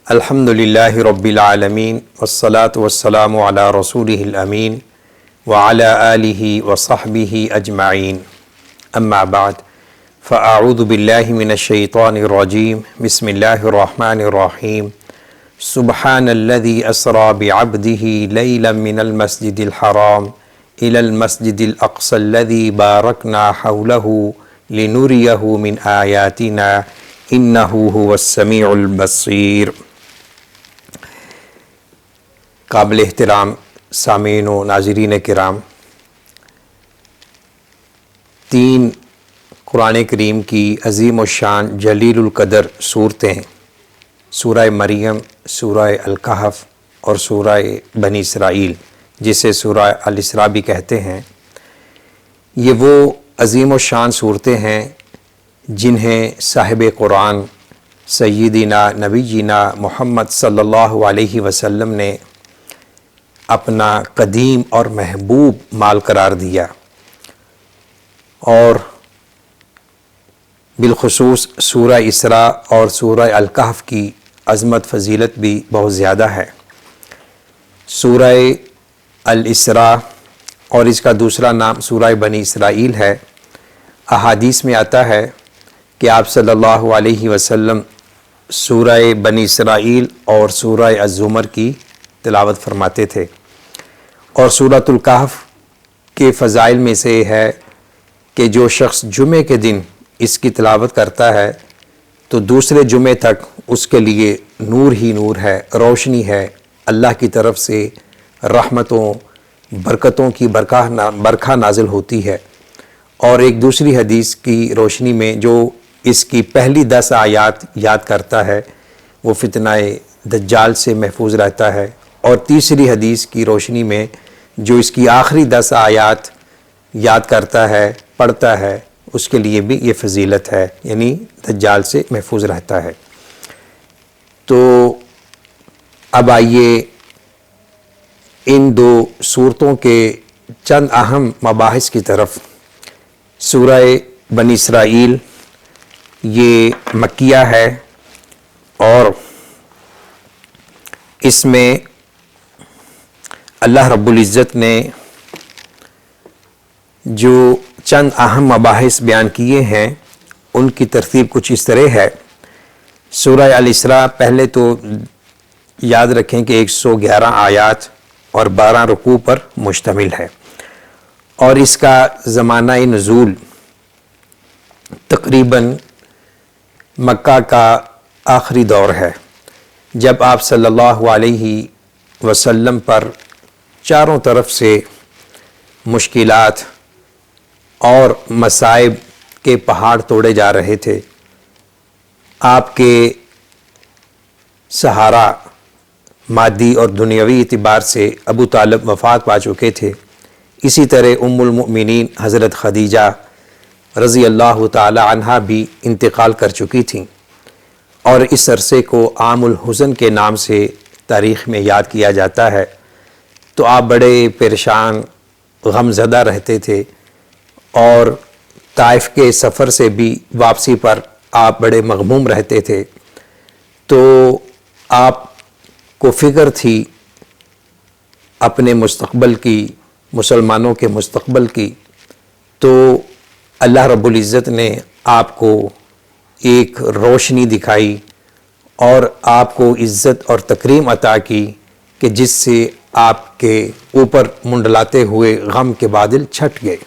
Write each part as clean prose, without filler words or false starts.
الحمد للہ رب العالمین والصلاة والسلام علی رسولہ الامین وعلی آلہ وصحبہ اجمعین اما بعد فاعوذ باللہ من الشیطان الرجیم بسم اللہ الرحمن الرحیم سبحان الذی اسری بعبدہ لیلا من المسجد الحرام الى المسجد الاقصى الذی بارکنا حولہ لنریہ من آیاتنا انہ هو السمیع البصیر۔ قابل احترام سامعین و ناظرین کرام، 3 قرآن کریم کی عظیم الشان جلیل القدر صورتیں، سورہ مریم، سورہ الکہف اور سورہ بنی اسرائیل، جسے سورہ الاسراء بھی کہتے ہیں، یہ وہ عظیم الشان صورتیں ہیں جنہیں صاحب قرآن سیدنا نبینا محمد صلی اللہ علیہ وسلم نے اپنا قدیم اور محبوب مال قرار دیا، اور بالخصوص سورہ اسراء اور سورہ الکہف کی عظمت فضیلت بھی بہت زیادہ ہے۔ سورہ الاسراء اور اس کا دوسرا نام سورہ بنی اسرائیل ہے۔ احادیث میں آتا ہے کہ آپ صلی اللہ علیہ وسلم سورہ بنی اسرائیل اور سورہ الزمر کی تلاوت فرماتے تھے، اور سورۃ الکہف کے فضائل میں سے یہ ہے کہ جو شخص جمعے کے دن اس کی تلاوت کرتا ہے تو دوسرے جمعے تک اس کے لیے نور ہی نور ہے، روشنی ہے، اللہ کی طرف سے رحمتوں برکتوں کی برکھا نازل ہوتی ہے۔ اور ایک دوسری حدیث کی روشنی میں جو اس کی پہلی 10 آیات یاد کرتا ہے وہ فتنہ دجال سے محفوظ رہتا ہے، اور تیسری حدیث کی روشنی میں جو اس کی آخری 10 آیات یاد کرتا ہے، پڑھتا ہے، اس کے لیے بھی یہ فضیلت ہے، یعنی دجال سے محفوظ رہتا ہے۔ تو اب آئیے ان 2 صورتوں کے چند اہم مباحث کی طرف۔ سورہ بنی اسرائیل یہ مکیہ ہے، اور اس میں اللہ رب العزت نے جو چند اہم مباحث بیان کیے ہیں ان کی ترتیب کچھ اس طرح ہے۔ سورہ الاسراء پہلے تو یاد رکھیں کہ 111 آیات اور 12 رکوع پر مشتمل ہے، اور اس کا زمانہ نزول تقریباً مکہ کا آخری دور ہے، جب آپ صلی اللہ علیہ وسلم پر چاروں طرف سے مشکلات اور مصائب کے پہاڑ توڑے جا رہے تھے۔ آپ کے سہارا مادی اور دنیاوی اعتبار سے ابو طالب وفات پا چکے تھے، اسی طرح ام المؤمنین حضرت خدیجہ رضی اللہ تعالی عنہا بھی انتقال کر چکی تھیں، اور اس عرصے کو عام الحزن کے نام سے تاریخ میں یاد کیا جاتا ہے۔ تو آپ بڑے پریشان غم زدہ رہتے تھے، اور طائف کے سفر سے بھی واپسی پر آپ بڑے مغموم رہتے تھے۔ تو آپ کو فکر تھی اپنے مستقبل کی، مسلمانوں کے مستقبل کی۔ تو اللہ رب العزت نے آپ کو ایک روشنی دکھائی اور آپ کو عزت اور تکریم عطا کی کہ جس سے آپ کے اوپر منڈلاتے ہوئے غم کے بادل چھٹ گئے۔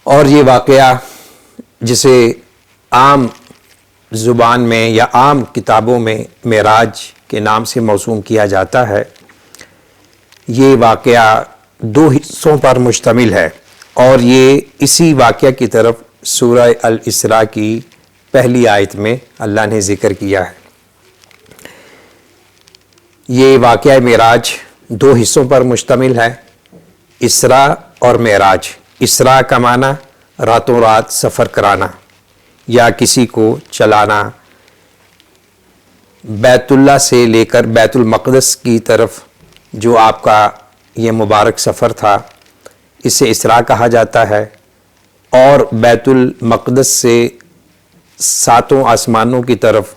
اور یہ واقعہ جسے عام زبان میں یا عام کتابوں میں معراج کے نام سے موسوم کیا جاتا ہے، یہ واقعہ 2 حصوں پر مشتمل ہے، اور یہ اسی واقعہ کی طرف سورہ الاسراء کی پہلی آیت میں اللہ نے ذکر کیا ہے۔ یہ واقعہ معراج 2 حصوں پر مشتمل ہے، اسراء اور معراج۔ اسراء کا معنی راتوں رات سفر کرانا یا کسی کو چلانا، بیت اللہ سے لے کر بیت المقدس کی طرف جو آپ کا یہ مبارک سفر تھا، اسے اسراء کہا جاتا ہے۔ اور بیت المقدس سے 7 آسمانوں کی طرف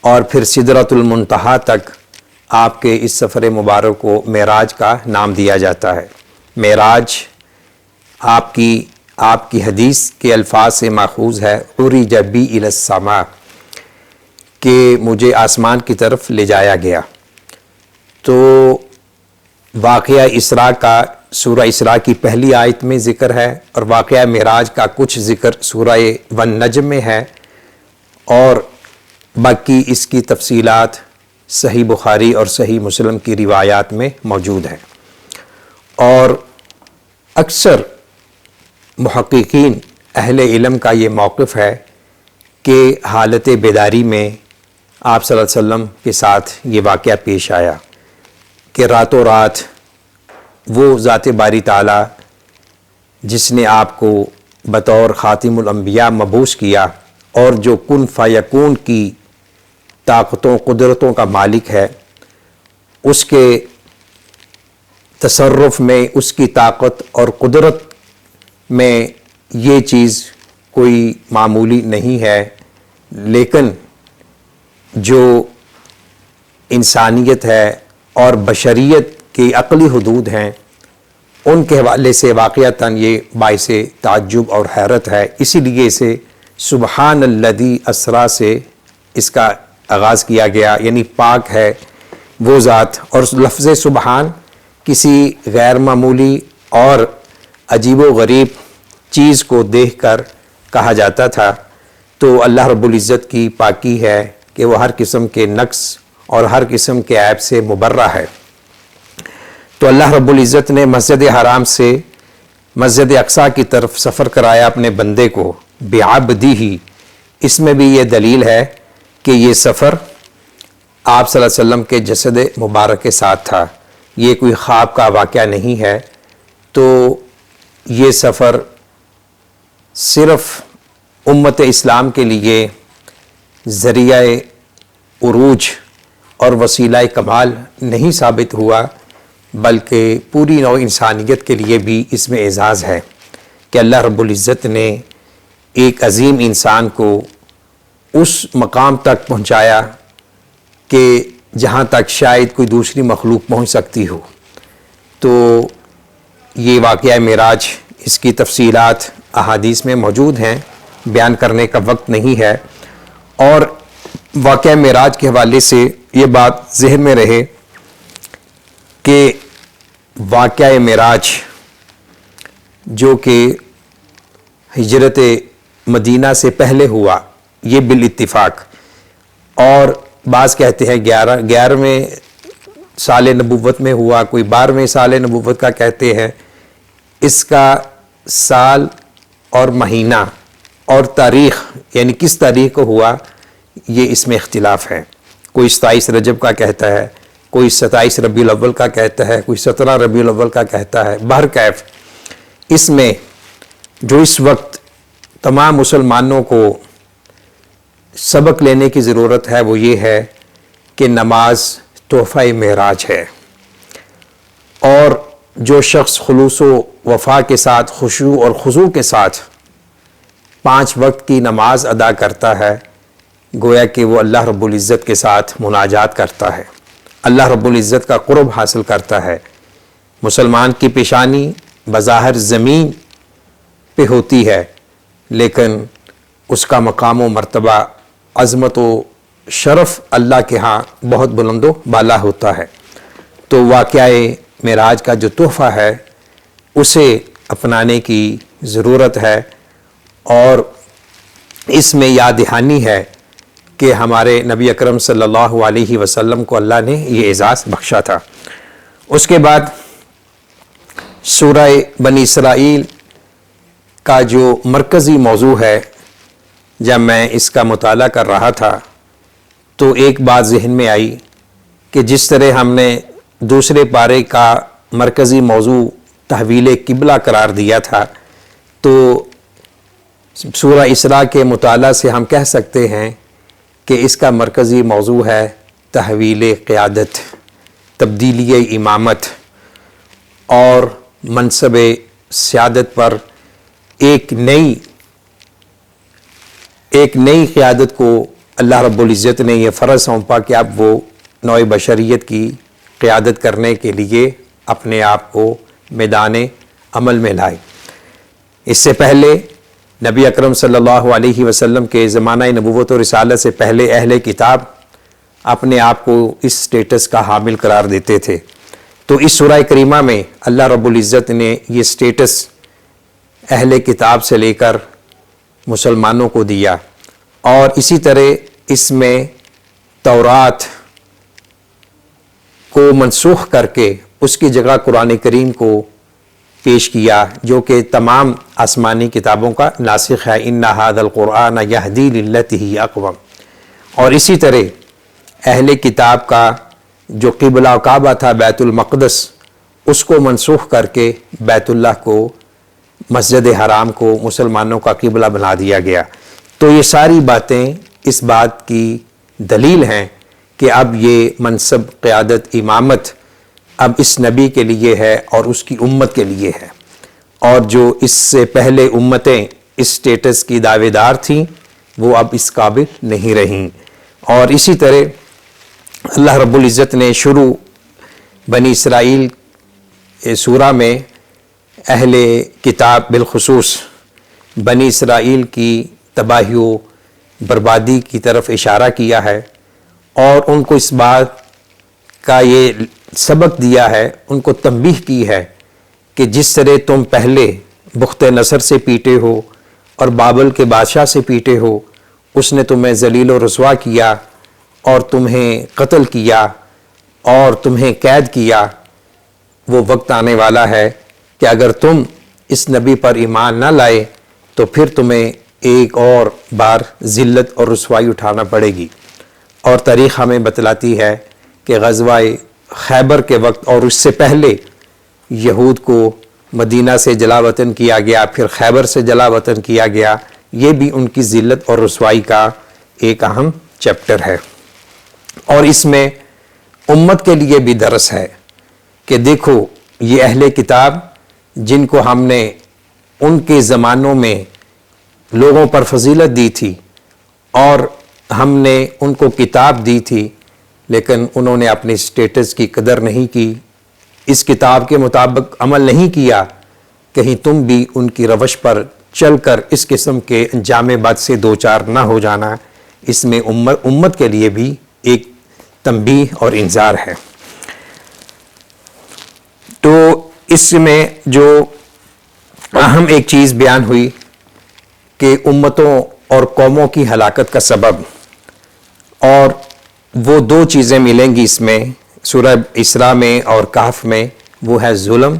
اور پھر سدرۃ المنتہا تک آپ کے اس سفر مبارک کو معراج کا نام دیا جاتا ہے۔ معراج آپ کی حدیث کے الفاظ سے ماخوذ ہے، عُرِجَ بِی اِلی السَّمَاء، کہ مجھے آسمان کی طرف لے جایا گیا۔ تو واقعہ اسراء کا سورہ اسراء کی پہلی آیت میں ذکر ہے، اور واقعہ معراج کا کچھ ذکر سورہ والنجم میں ہے، اور باقی اس کی تفصیلات صحیح بخاری اور صحیح مسلم کی روایات میں موجود ہیں۔ اور اکثر محققین اہل علم کا یہ موقف ہے کہ حالت بیداری میں آپ صلی اللہ علیہ وسلم کے ساتھ یہ واقعہ پیش آیا کہ راتوں رات وہ ذات باری تعالیٰ جس نے آپ کو بطور خاتم الانبیاء مبعوث کیا اور جو کن فیکون کی طاقتوں قدرتوں کا مالک ہے، اس کے تصرف میں، اس کی طاقت اور قدرت میں یہ چیز کوئی معمولی نہیں ہے، لیکن جو انسانیت ہے اور بشریت کی عقلی حدود ہیں ان کے حوالے سے واقعتاً یہ باعث تعجب اور حیرت ہے۔ اسی لیے اسے سبحان الذی اسریٰ سے اس کا آغاز کیا گیا، یعنی پاک ہے وہ ذات، اور لفظ سبحان کسی غیر معمولی اور عجیب و غریب چیز کو دیکھ کر کہا جاتا تھا۔ تو اللہ رب العزت کی پاکی ہے کہ وہ ہر قسم کے نقص اور ہر قسم کے عیب سے مبرہ ہے۔ تو اللہ رب العزت نے مسجد حرام سے مسجد اقصیٰ کی طرف سفر کرایا اپنے بندے کو بعبدہ۔ اس میں بھی یہ دلیل ہے کہ یہ سفر آپ صلی اللہ علیہ وسلم کے جسد مبارک کے ساتھ تھا، یہ کوئی خواب کا واقعہ نہیں ہے۔ تو یہ سفر صرف امت اسلام کے لیے ذریعہ عروج اور وسیلہ کمال نہیں ثابت ہوا، بلکہ پوری نوع انسانیت کے لیے بھی اس میں اعزاز ہے کہ اللہ رب العزت نے ایک عظیم انسان کو اس مقام تک پہنچایا کہ جہاں تک شاید کوئی دوسری مخلوق پہنچ سکتی ہو۔ تو یہ واقعہ معراج، اس کی تفصیلات احادیث میں موجود ہیں، بیان کرنے کا وقت نہیں ہے۔ اور واقعہ معراج کے حوالے سے یہ بات ذہن میں رہے کہ واقعہ معراج جو کہ ہجرت مدینہ سے پہلے ہوا، یہ بالاتفاق، اور بعض کہتے ہیں 11ویں سال نبوت میں ہوا، کوئی 12ویں سال نبوت کا کہتے ہیں۔ اس کا سال اور مہینہ اور تاریخ، یعنی کس تاریخ کو ہوا، یہ اس میں اختلاف ہے۔ کوئی 27 رجب کا کہتا ہے، کوئی 27 ربیع الاول کا کہتا ہے، کوئی 17 ربیع الاول کا کہتا ہے۔ بہرکیف اس میں جو اس وقت تمام مسلمانوں کو سبق لینے کی ضرورت ہے وہ یہ ہے کہ نماز تحفہ معراج ہے، اور جو شخص خلوص و وفا کے ساتھ، خشوع اور خضوع کے ساتھ 5 وقت کی نماز ادا کرتا ہے، گویا کہ وہ اللہ رب العزت کے ساتھ مناجات کرتا ہے، اللہ رب العزت کا قرب حاصل کرتا ہے۔ مسلمان کی پیشانی بظاہر زمین پہ ہوتی ہے، لیکن اس کا مقام و مرتبہ، عظمت و شرف اللہ کے ہاں بہت بلند و بالا ہوتا ہے۔ تو واقعہ معراج کا جو تحفہ ہے اسے اپنانے کی ضرورت ہے، اور اس میں یاد دہانی ہے کہ ہمارے نبی اکرم صلی اللہ علیہ وسلم کو اللہ نے یہ اعزاز بخشا تھا۔ اس کے بعد سورہ بنی اسرائیل کا جو مرکزی موضوع ہے، جب میں اس کا مطالعہ کر رہا تھا تو ایک بات ذہن میں آئی کہ جس طرح ہم نے دوسرے پارے کا مرکزی موضوع تحویل قبلہ قرار دیا تھا، تو سورہ اسراء کے مطالعہ سے ہم کہہ سکتے ہیں کہ اس کا مرکزی موضوع ہے تحویل قیادت، تبدیلی امامت، اور منصب سیادت پر ایک نئی قیادت کو اللہ رب العزت نے یہ فرض سونپا کہ اب وہ نوع بشریت کی قیادت کرنے کے لیے اپنے آپ کو میدان عمل میں لائے۔ اس سے پہلے نبی اکرم صلی اللہ علیہ وسلم کے زمانہ نبوت و رسالت سے پہلے اہل کتاب اپنے آپ کو اس سٹیٹس کا حامل قرار دیتے تھے۔ تو اس سورہ کریمہ میں اللہ رب العزت نے یہ سٹیٹس اہل کتاب سے لے کر مسلمانوں کو دیا، اور اسی طرح اس میں تورات کو منسوخ کر کے اس کی جگہ قرآن کریم کو پیش کیا، جو کہ تمام آسمانی کتابوں کا ناسخ ہے۔ اِنَّ هَذَا الْقُرْآنَ يَهْدِي لِلَّتِي هِيَ اقوم۔ اور اسی طرح اہل کتاب کا جو قبلہ کعبہ تھا بیت المقدس، اس کو منسوخ کر کے بیت اللہ کو، مسجد حرام کو مسلمانوں کا قبلہ بنا دیا گیا۔ تو یہ ساری باتیں اس بات کی دلیل ہیں کہ اب یہ منصب قیادت امامت اب اس نبی کے لیے ہے اور اس کی امت کے لیے ہے، اور جو اس سے پہلے امتیں اس سٹیٹس کی دعوے دار تھیں وہ اب اس قابل نہیں رہیں۔ اور اسی طرح اللہ رب العزت نے شروع بنی اسرائیل سورہ میں اہل کتاب بالخصوص بنی اسرائیل کی تباہی و بربادی کی طرف اشارہ کیا ہے، اور ان کو اس بات کا یہ سبق دیا ہے، ان کو تنبیہ کی ہے کہ جس طرح تم پہلے بخت نصر سے پیٹے ہو اور بابل کے بادشاہ سے پیٹے ہو، اس نے تمہیں ذلیل و رسوا کیا اور تمہیں قتل کیا اور تمہیں قید کیا، وہ وقت آنے والا ہے کہ اگر تم اس نبی پر ایمان نہ لائے تو پھر تمہیں ایک اور بار ذلت اور رسوائی اٹھانا پڑے گی۔ اور تاریخ ہمیں بتلاتی ہے کہ غزوہ خیبر کے وقت اور اس سے پہلے یہود کو مدینہ سے جلا وطن کیا گیا، پھر خیبر سے جلا وطن کیا گیا، یہ بھی ان کی ذلت اور رسوائی کا ایک اہم چیپٹر ہے۔ اور اس میں امت کے لیے بھی درس ہے کہ دیکھو یہ اہل کتاب جن کو ہم نے ان کے زمانوں میں لوگوں پر فضیلت دی تھی اور ہم نے ان کو کتاب دی تھی، لیکن انہوں نے اپنی سٹیٹس کی قدر نہیں کی، اس کتاب کے مطابق عمل نہیں کیا، کہیں تم بھی ان کی روش پر چل کر اس قسم کے انجام بد سے دوچار نہ ہو جانا۔ اس میں امت کے لیے بھی ایک تنبیہ اور انذار ہے۔ تو اس میں جو اہم ایک چیز بیان ہوئی کہ امتوں اور قوموں کی ہلاکت کا سبب، اور وہ دو چیزیں ملیں گی اس میں سورہ اسراء میں اور کہف میں، وہ ہے ظلم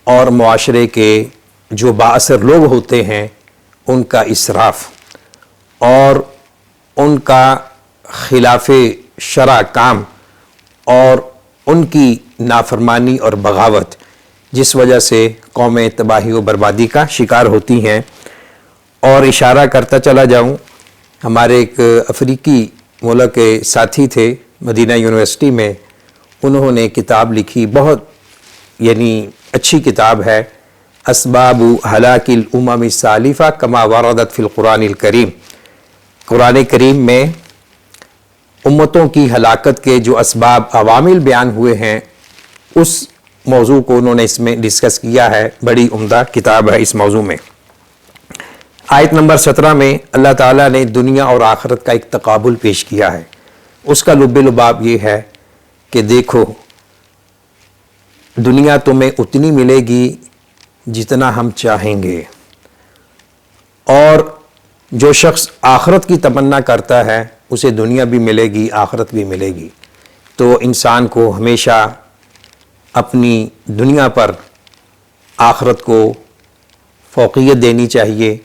اور معاشرے کے جو بااثر لوگ ہوتے ہیں ان کا اسراف اور ان کا خلاف شرع کام اور ان کی نافرمانی اور بغاوت، جس وجہ سے قومیں تباہی و بربادی کا شکار ہوتی ہیں۔ اور اشارہ کرتا چلا جاؤں، ہمارے ایک افریقی ملک کے ساتھی تھے مدینہ یونیورسٹی میں، انہوں نے کتاب لکھی، بہت یعنی اچھی کتاب ہے، اسباب ہلاک الامم السالفہ کما وردت فی القرآن الکریم۔ قرآن کریم میں امتوں کی ہلاکت کے جو اسباب عوامل بیان ہوئے ہیں، اس موضوع کو انہوں نے اس میں ڈسکس کیا ہے، بڑی عمدہ کتاب ہے اس موضوع میں۔ آیت نمبر 17 میں اللہ تعالیٰ نے دنیا اور آخرت کا ایک تقابل پیش کیا ہے۔ اس کا لب لباب یہ ہے کہ دیکھو دنیا تمہیں اتنی ملے گی جتنا ہم چاہیں گے، اور جو شخص آخرت کی تمنا کرتا ہے اسے دنیا بھی ملے گی، آخرت بھی ملے گی۔ تو انسان کو ہمیشہ اپنی دنیا پر آخرت کو فوقیت دینی چاہیے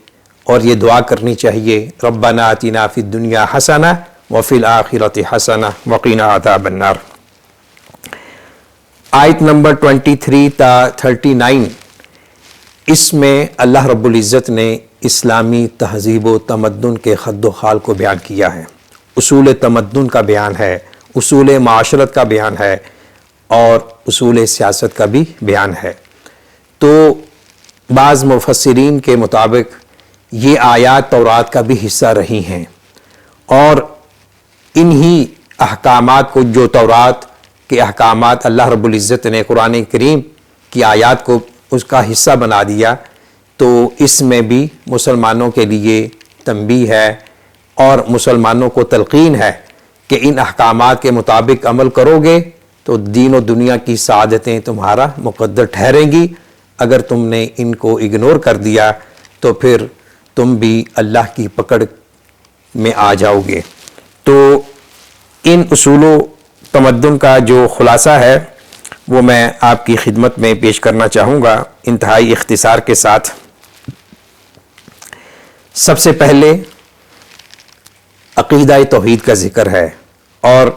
اور یہ دعا کرنی چاہیے، ربنا آتنا فی الدنیا حسنہ وفی الآخرۃ حسنہ وقنا عذاب النار۔ آیت نمبر 23 تا 39، اس میں اللہ رب العزت نے اسلامی تہذیب و تمدن کے خد و خال کو بیان کیا ہے، اصول تمدن کا بیان ہے، اصول معاشرت کا بیان ہے، اور اصول سیاست کا بھی بیان ہے۔ تو بعض مفسرین کے مطابق یہ آیات تورات کا بھی حصہ رہی ہیں، اور انہی احکامات کو، جو تورات کے احکامات اللہ رب العزت نے قرآن کریم کی آیات کو اس کا حصہ بنا دیا، تو اس میں بھی مسلمانوں کے لیے تنبیہ ہے اور مسلمانوں کو تلقین ہے کہ ان احکامات کے مطابق عمل کرو گے تو دین و دنیا کی سعادتیں تمہارا مقدر ٹھہریں گی۔ اگر تم نے ان کو اگنور کر دیا تو پھر تم بھی اللہ کی پکڑ میں آ جاؤ گے۔ تو ان اصول و تمدن کا جو خلاصہ ہے وہ میں آپ کی خدمت میں پیش کرنا چاہوں گا انتہائی اختصار کے ساتھ۔ سب سے پہلے عقیدہ توحید کا ذکر ہے اور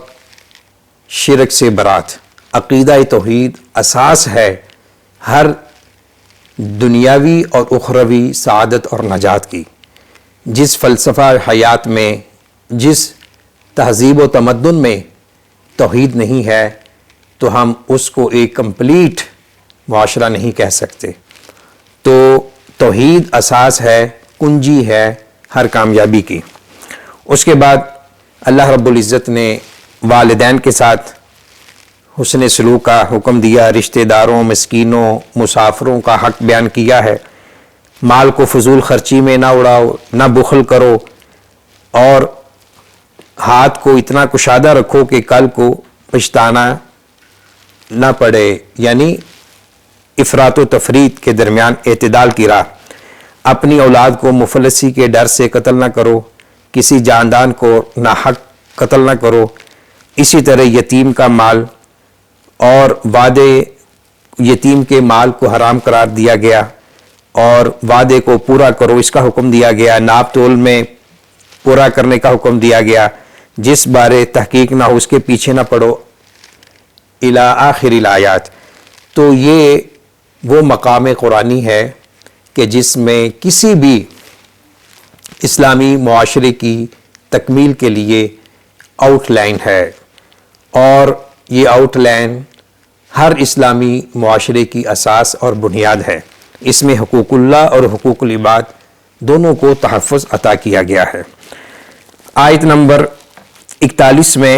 شرک سے برات۔ عقیدہ توحید اساس ہے ہر دنیاوی اور اخروی سعادت اور نجات کی۔ جس فلسفہ حیات میں، جس تہذیب و تمدن میں توحید نہیں ہے تو ہم اس کو ایک کمپلیٹ معاشرہ نہیں کہہ سکتے۔ تو توحید اساس ہے، کنجی ہے ہر کامیابی کی۔ اس کے بعد اللہ رب العزت نے والدین کے ساتھ حسن سلوک کا حکم دیا، رشتہ داروں، مسکینوں، مسافروں کا حق بیان کیا ہے۔ مال کو فضول خرچی میں نہ اڑاؤ، نہ بخل کرو، اور ہاتھ کو اتنا کشادہ رکھو کہ کل کو پچھتانا نہ پڑے، یعنی افراط و تفریط کے درمیان اعتدال کی راہ۔ اپنی اولاد کو مفلسی کے ڈر سے قتل نہ کرو، کسی جاندان کو ناحق قتل نہ کرو۔ اسی طرح یتیم کا مال اور وعدے، یتیم کے مال کو حرام قرار دیا گیا اور وعدے کو پورا کرو اس کا حکم دیا گیا، ناپ تول میں پورا کرنے کا حکم دیا گیا، جس بارے تحقیق نہ ہو اس کے پیچھے نہ پڑو، الی آخر الآیات۔ تو یہ وہ مقام قرآنی ہے کہ جس میں کسی بھی اسلامی معاشرے کی تکمیل کے لیے آؤٹ لائن ہے، اور یہ آؤٹ لائن ہر اسلامی معاشرے کی اساس اور بنیاد ہے۔ اس میں حقوق اللہ اور حقوق العباد دونوں کو تحفظ عطا کیا گیا ہے۔ آیت نمبر 41 میں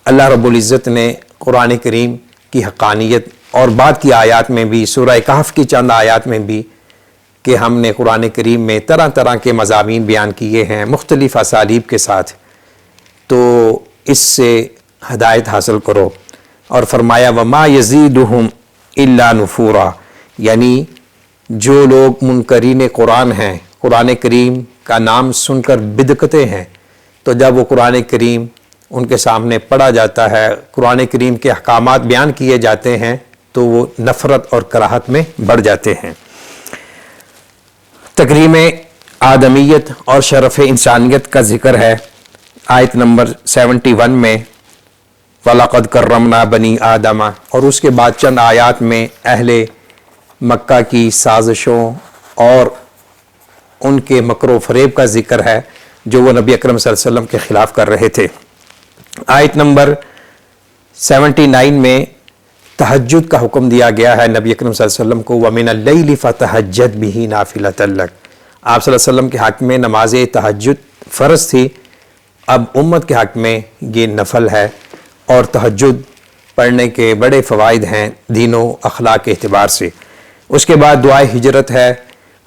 اللہ رب العزت نے قرآن کریم کی حقانیت، اور بعد کی آیات میں بھی، سورہ کہف کی چند آیات میں بھی، کہ ہم نے قرآن کریم میں طرح طرح کے مضامین بیان کیے ہیں مختلف اسالیب کے ساتھ، تو اس سے ہدایت حاصل کرو۔ اور فرمایا وَمَا يَزِيدُهُمْ إِلَّا نُفُورًا، یعنی جو لوگ منکرین قرآن ہیں، قرآن کریم کا نام سن کر بدعتیں ہیں، تو جب وہ قرآن کریم ان کے سامنے پڑھا جاتا ہے، قرآن کریم کے احکامات بیان کیے جاتے ہیں، تو وہ نفرت اور کراہت میں بڑھ جاتے ہیں۔ تکریم آدمیت اور شرف انسانیت کا ذکر ہے آیت نمبر 71 میں، وَلَقَدْ كَرَّمْنَا بَنِي آدَمَ، اور اس کے بعد چند آیات میں اہل مکہ کی سازشوں اور ان کے مکر و فریب کا ذکر ہے جو وہ نبی اکرم صلی اللہ علیہ وسلم کے خلاف کر رہے تھے۔ آیت نمبر 79 میں تہجد کا حکم دیا گیا ہے نبی اکرم صلی اللہ علیہ وسلم کو، وَمِنَ اللَّيْلِ فَتَهَجَّدْ بِهِ نَافِلَةً لَكَ۔ آپ صلی اللہ علیہ وسلم کے حق میں نماز تہجد فرض تھی، اب امت کے حق میں یہ نفل ہے، اور تہجد پڑھنے کے بڑے فوائد ہیں دین و اخلاق کے اعتبار سے۔ اس کے بعد دعائے ہجرت ہے،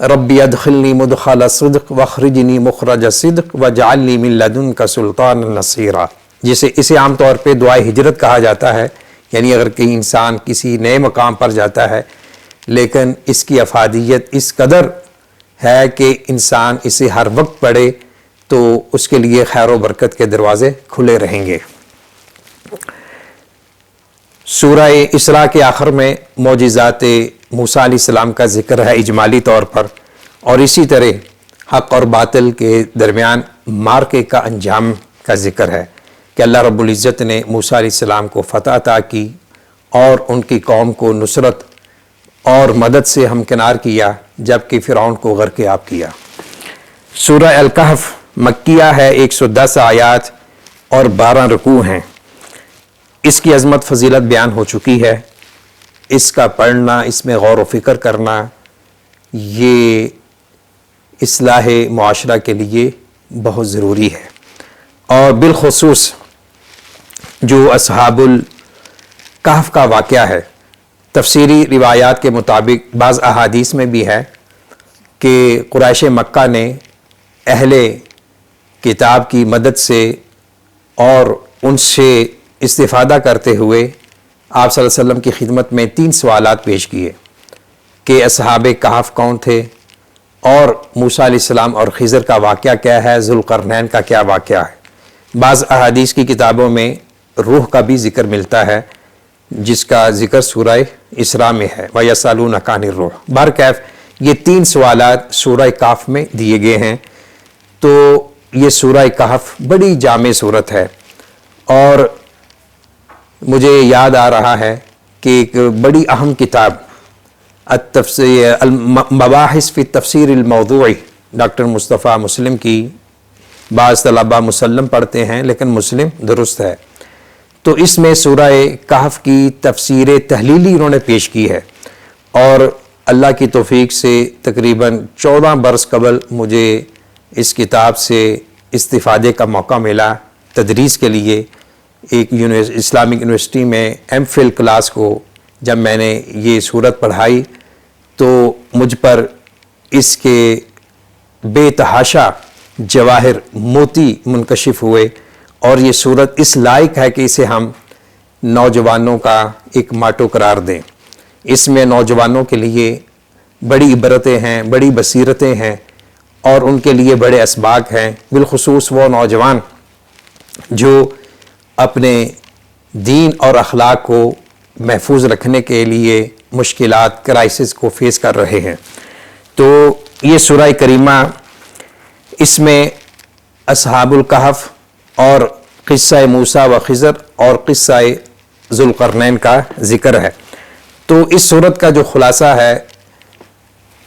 ربی ادخلنی مدخل صدق واخرجنی مخرج صدق واجعلنی من لدنک سلطانا نصیرا، جسے اسے عام طور پہ دعائے ہجرت کہا جاتا ہے، یعنی اگر کہیں انسان کسی نئے مقام پر جاتا ہے، لیکن اس کی افادیت اس قدر ہے کہ انسان اسے ہر وقت پڑھے تو اس کے لیے خیر و برکت کے دروازے کھلے رہیں گے۔ سورہ اسراء کے آخر میں معجزات موسیٰ علیہ السلام کا ذکر ہے اجمالی طور پر، اور اسی طرح حق اور باطل کے درمیان معرکے کا انجام کا ذکر ہے کہ اللہ رب العزت نے موسیٰ علیہ السلام کو فتح عطا کی اور ان کی قوم کو نصرت اور مدد سے ہمکنار کیا، جبکہ فرعون کو غرق آب کیا۔ سورہ الکہف مکیہ ہے، 110 آیات اور 12 رکوع ہیں۔ اس کی عظمت فضیلت بیان ہو چکی ہے، اس کا پڑھنا، اس میں غور و فکر کرنا، یہ اصلاح معاشرہ کے لیے بہت ضروری ہے۔ اور بالخصوص جو اصحاب الکہف کا واقعہ ہے، تفسیری روایات کے مطابق بعض احادیث میں بھی ہے کہ قریش مکہ نے اہل کتاب کی مدد سے اور ان سے استفادہ کرتے ہوئے آپ صلی اللہ علیہ وسلم کی خدمت میں 3 سوالات پیش کیے کہ اصحاب کہف کون تھے، اور موسیٰ علیہ السلام اور خضر کا واقعہ کیا ہے، ذوالقرنین کا کیا واقعہ ہے۔ بعض احادیث کی کتابوں میں روح کا بھی ذکر ملتا ہے، جس کا ذکر سورہ اسراء میں ہے، وَيَسْأَلُونَكَ عَنِ الرُّوحِ۔ بہرکیف یہ 3 سوالات سورہ کہف میں دیے گئے ہیں۔ تو یہ سورہ کہف بڑی جامع صورت ہے، اور مجھے یاد آ رہا ہے کہ ایک بڑی اہم کتاب مباحث فی التفسیر الموضوعی ڈاکٹر مصطفیٰ مسلم کی، بعض طلباء مسلم پڑھتے ہیں لیکن مسلم درست ہے، تو اس میں سورہ کہف کی تفسیر تحلیلی انہوں نے پیش کی ہے، اور اللہ کی توفیق سے تقریباً 14 برس قبل مجھے اس کتاب سے استفادے کا موقع ملا تدریس کے لیے۔ ایک اسلامک یونیورسٹی میں ایم فل کلاس کو جب میں نے یہ صورت پڑھائی تو مجھ پر اس کے بے تحاشا جواہر موتی منکشف ہوئے، اور یہ صورت اس لائق ہے کہ اسے ہم نوجوانوں کا ایک ماٹو قرار دیں۔ اس میں نوجوانوں کے لیے بڑی عبرتیں ہیں، بڑی بصیرتیں ہیں، اور ان کے لیے بڑے اسباق ہیں، بالخصوص وہ نوجوان جو اپنے دین اور اخلاق کو محفوظ رکھنے کے لیے مشکلات، کرائسس کو فیس کر رہے ہیں۔ تو یہ سورہ کریمہ، اس میں اصحاب الکہف اور قصہ موسیٰ و خضر اور قصہ ذوالقرنین کا ذکر ہے۔ تو اس سورت کا جو خلاصہ ہے،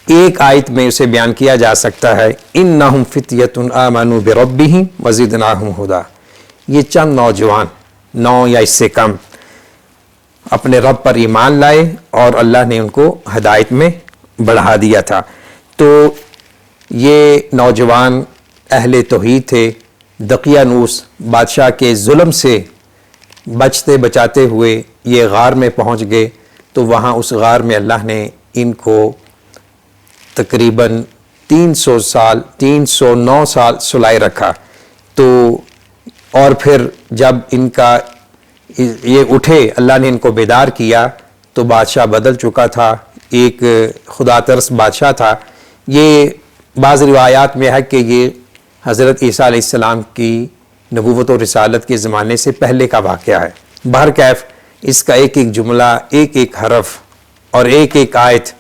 ایک آیت میں اسے بیان کیا جا سکتا ہے، اِنَّهُمْ فِتْيَةٌ آمَنُوا بِرَبِّهِمْ وَزِدْنَاهُمْ هُدًى۔ یہ چند نوجوان، 9 یا اس سے کم، اپنے رب پر ایمان لائے اور اللہ نے ان کو ہدایت میں بڑھا دیا تھا۔ تو یہ نوجوان اہل توحید تھے، دقیانوس بادشاہ کے ظلم سے بچتے بچاتے ہوئے یہ غار میں پہنچ گئے، تو وہاں اس غار میں اللہ نے ان کو تقریباً 309 سال سلائے رکھا۔ تو اور پھر جب ان کا یہ اٹھے، اللہ نے ان کو بیدار کیا، تو بادشاہ بدل چکا تھا، ایک خدا ترس بادشاہ تھا۔ یہ بعض روایات میں ہے کہ یہ حضرت عیسیٰ علیہ السلام کی نبوت و رسالت کے زمانے سے پہلے کا واقعہ ہے۔ بہرکیف اس کا ایک ایک جملہ، ایک ایک حرف اور ایک ایک آیت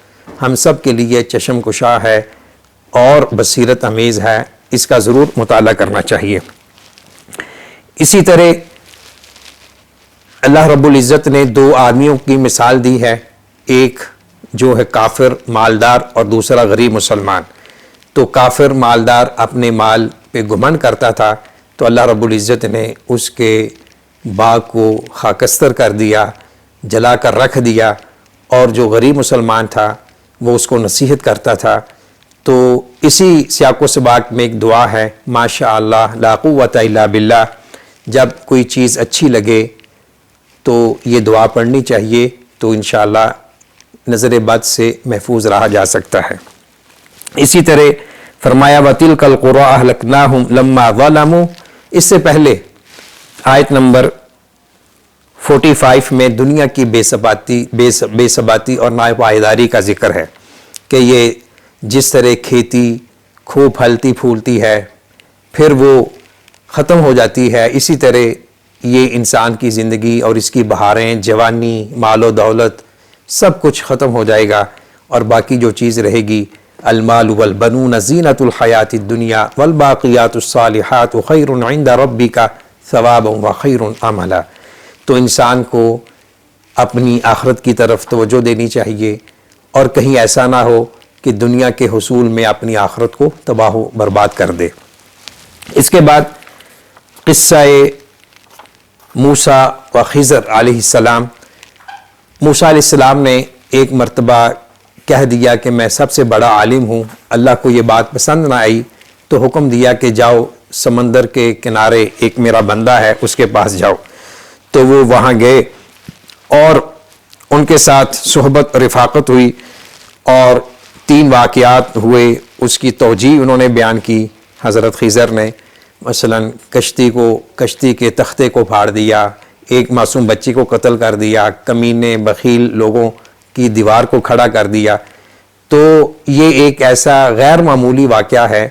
ہم سب کے لیے چشم کشا ہے اور بصیرت امیز ہے، اس کا ضرور مطالعہ کرنا چاہیے۔ اسی طرح اللہ رب العزت نے 2 آدمیوں کی مثال دی ہے، ایک جو ہے کافر مالدار اور دوسرا غریب مسلمان۔ تو کافر مالدار اپنے مال پہ گھمنڈ کرتا تھا، تو اللہ رب العزت نے اس کے باغ کو خاکستر کر دیا، جلا کر رکھ دیا، اور جو غریب مسلمان تھا وہ اس کو نصیحت کرتا تھا۔ تو اسی سیاق و سباق میں ایک دعا ہے، ماشاء اللہ لا قوت الا باللہ، جب کوئی چیز اچھی لگے تو یہ دعا پڑھنی چاہیے، تو انشاءاللہ نظر بد سے محفوظ رہا جا سکتا ہے۔ اسی طرح فرمایا وَتِلْكَ الْقُرَىٰ أَهْلَكْنَاهُمْ لَمَّا ظَلَمُوا، اس سے پہلے آیت نمبر 45 میں دنیا کی بے ثباتی اور ناپائیداری کا ذکر ہے کہ یہ جس طرح کھیتی خوب پھلتی پھولتی ہے پھر وہ ختم ہو جاتی ہے، اسی طرح یہ انسان کی زندگی اور اس کی بہاریں، جوانی، مال و دولت سب کچھ ختم ہو جائے گا، اور باقی جو چیز رہے گی المال والبنون زینۃ الحیات الدنیا والباقیات الصالحات خیر عند ربک ثوابا وخیر عملا۔ تو انسان کو اپنی آخرت کی طرف توجہ دینی چاہیے، اور کہیں ایسا نہ ہو کہ دنیا کے حصول میں اپنی آخرت کو تباہ و برباد کر دے۔ اس کے بعد قصہ موسیٰ و خضر علیہ السلام۔ موسیٰ علیہ السلام نے ایک مرتبہ کہہ دیا کہ میں سب سے بڑا عالم ہوں، اللہ کو یہ بات پسند نہ آئی، تو حکم دیا کہ جاؤ سمندر کے کنارے ایک میرا بندہ ہے، اس کے پاس جاؤ۔ تو وہ وہاں گئے اور ان کے ساتھ صحبت اور رفاقت ہوئی، اور 3 واقعات ہوئے، اس کی توجیہ انہوں نے بیان کی حضرت خضر نے۔ مثلا کشتی کے تختے کو پھاڑ دیا، ایک معصوم بچی کو قتل کر دیا، کمینے بخیل لوگوں کی دیوار کو کھڑا کر دیا۔ تو یہ ایک ایسا غیر معمولی واقعہ ہے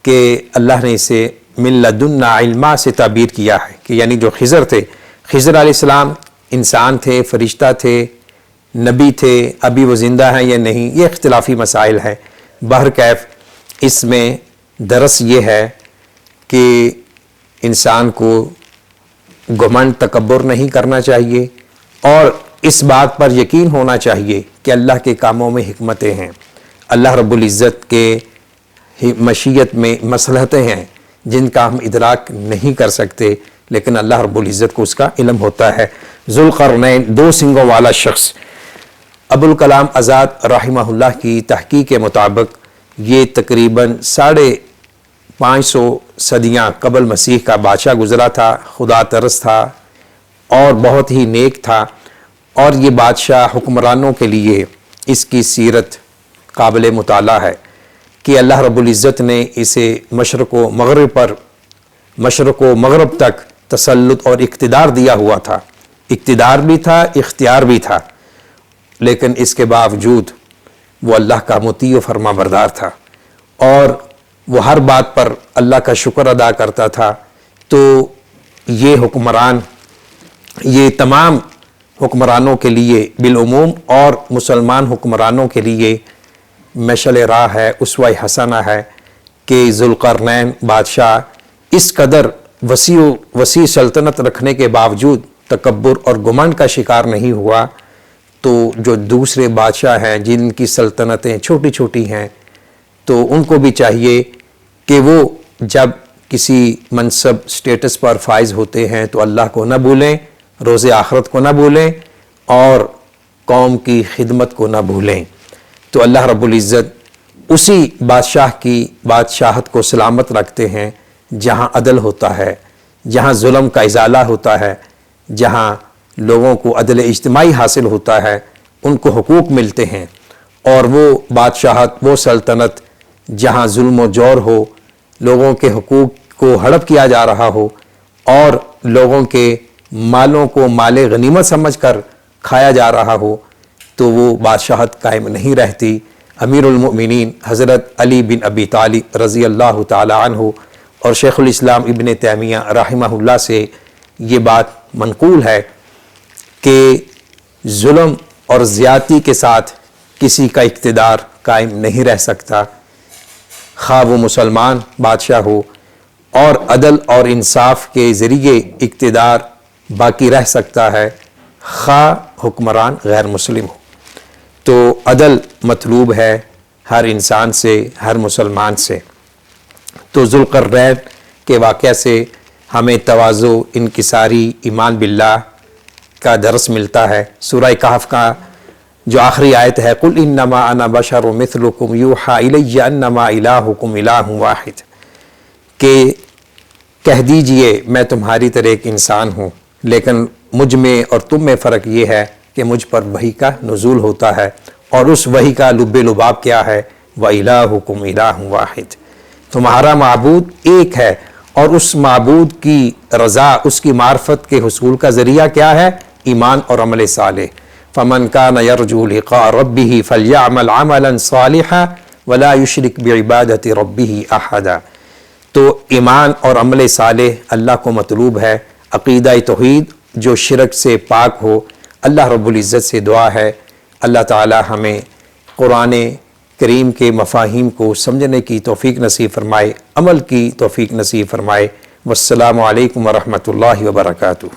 کہ اللہ نے اسے من لدنا علما سے تعبیر کیا ہے، کہ یعنی جو خضر تھے، خضر علیہ السلام انسان تھے، فرشتہ تھے، نبی تھے، ابھی وہ زندہ ہیں یا نہیں، یہ اختلافی مسائل ہیں۔ بہرکیف اس میں درس یہ ہے کہ انسان کو گھمنڈ تکبر نہیں کرنا چاہیے، اور اس بات پر یقین ہونا چاہیے کہ اللہ کے کاموں میں حکمتیں ہیں، اللہ رب العزت کے مشیت میں مصلحتیں ہیں جن کا ہم ادراک نہیں کر سکتے، لیکن اللہ رب العزت کو اس کا علم ہوتا ہے۔ ذوالقرنین 2 سنگوں والا شخص، ابوالکلام آزاد رحمہ اللہ کی تحقیق کے مطابق یہ تقریباً 550 صدیاں قبل مسیح کا بادشاہ گزرا تھا، خدا ترس تھا اور بہت ہی نیک تھا، اور یہ بادشاہ حکمرانوں کے لیے اس کی سیرت قابل مطالعہ ہے کہ اللہ رب العزت نے اسے مشرق و مغرب تک تسلط اور اقتدار دیا ہوا تھا، اقتدار بھی تھا، اختیار بھی تھا، لیکن اس کے باوجود وہ اللہ کا مطیع و فرما بردار تھا، اور وہ ہر بات پر اللہ کا شکر ادا کرتا تھا۔ تو یہ حکمران، یہ تمام حکمرانوں کے لیے بالعموم اور مسلمان حکمرانوں کے لیے مشعل راہ ہے، اسوہ حسنہ ہے کہ ذوالقرنین بادشاہ اس قدر وسیع سلطنت رکھنے کے باوجود تکبر اور گھمنڈ کا شکار نہیں ہوا۔ تو جو دوسرے بادشاہ ہیں جن کی سلطنتیں چھوٹی چھوٹی ہیں، تو ان کو بھی چاہیے کہ وہ جب کسی منصب سٹیٹس پر فائز ہوتے ہیں تو اللہ کو نہ بھولیں، روز آخرت کو نہ بھولیں، اور قوم کی خدمت کو نہ بھولیں۔ تو اللہ رب العزت اسی بادشاہ کی بادشاہت کو سلامت رکھتے ہیں جہاں عدل ہوتا ہے، جہاں ظلم کا ازالہ ہوتا ہے، جہاں لوگوں کو عدل اجتماعی حاصل ہوتا ہے، ان کو حقوق ملتے ہیں، اور وہ بادشاہت، وہ سلطنت جہاں ظلم و جور ہو، لوگوں کے حقوق کو ہڑپ کیا جا رہا ہو، اور لوگوں کے مالوں کو مال غنیمت سمجھ کر کھایا جا رہا ہو، تو وہ بادشاہت قائم نہیں رہتی۔ امیر المؤمنین حضرت علی بن ابی طالب رضی اللہ تعالی عنہ اور شیخ الاسلام ابن تیمیہ رحمہ اللہ سے یہ بات منقول ہے کہ ظلم اور زیادتی کے ساتھ کسی کا اقتدار قائم نہیں رہ سکتا، خواہ وہ مسلمان بادشاہ ہو، اور عدل اور انصاف کے ذریعے اقتدار باقی رہ سکتا ہے، خواہ حکمران غیر مسلم ہو۔ تو عدل مطلوب ہے ہر انسان سے، ہر مسلمان سے۔ تو ذوالقرنین کے واقعہ سے ہمیں تواضع، انکساری، ایمان باللہ کا درس ملتا ہے۔ سورہ کہف کا جو آخری آیت ہے، قُلْ إِنَّمَا أَنَا بَشَرٌ مِثْلُكُمْ يُوحَىٰ إِلَيَّ أَنَّمَا إِلَٰهُكُمْ إِلَٰهٌ وَاحِدٌ، کہ کہہ دیجئے میں تمہاری طرح ایک انسان ہوں، لیکن مجھ میں اور تم میں فرق یہ ہے کہ مجھ پر وحی کا نزول ہوتا ہے، اور اس وحی کا لب لباب کیا ہے؟ وَإِلَٰهُكُمْ إِلَٰهٌ وَاحِدٌ، تمہارا معبود ایک ہے، اور اس معبود کی رضا، اس کی معرفت کے حصول کا ذریعہ کیا ہے؟ ایمان اور عمل صالح۔ فَمَنْ كَانَ يَرْجُو لِقَاءَ رَبِّهِ فَلْيَعْمَلْ عَمَلًا صَالِحًا وَلَا يُشْرِكْ بِعِبَادَةِ رَبِّهِ أَحَدًا۔ تو ایمان اور عمل صالح اللہ کو مطلوب ہے، عقیدہ توحید جو شرک سے پاک ہو۔ اللہ رب العزت سے دعا ہے اللہ تعالی ہمیں قرآن کریم کے مفاہیم کو سمجھنے کی توفیق نصیب فرمائے، عمل کی توفیق نصیب فرمائے۔ والسلام علیکم ورحمۃ اللہ وبرکاتہ۔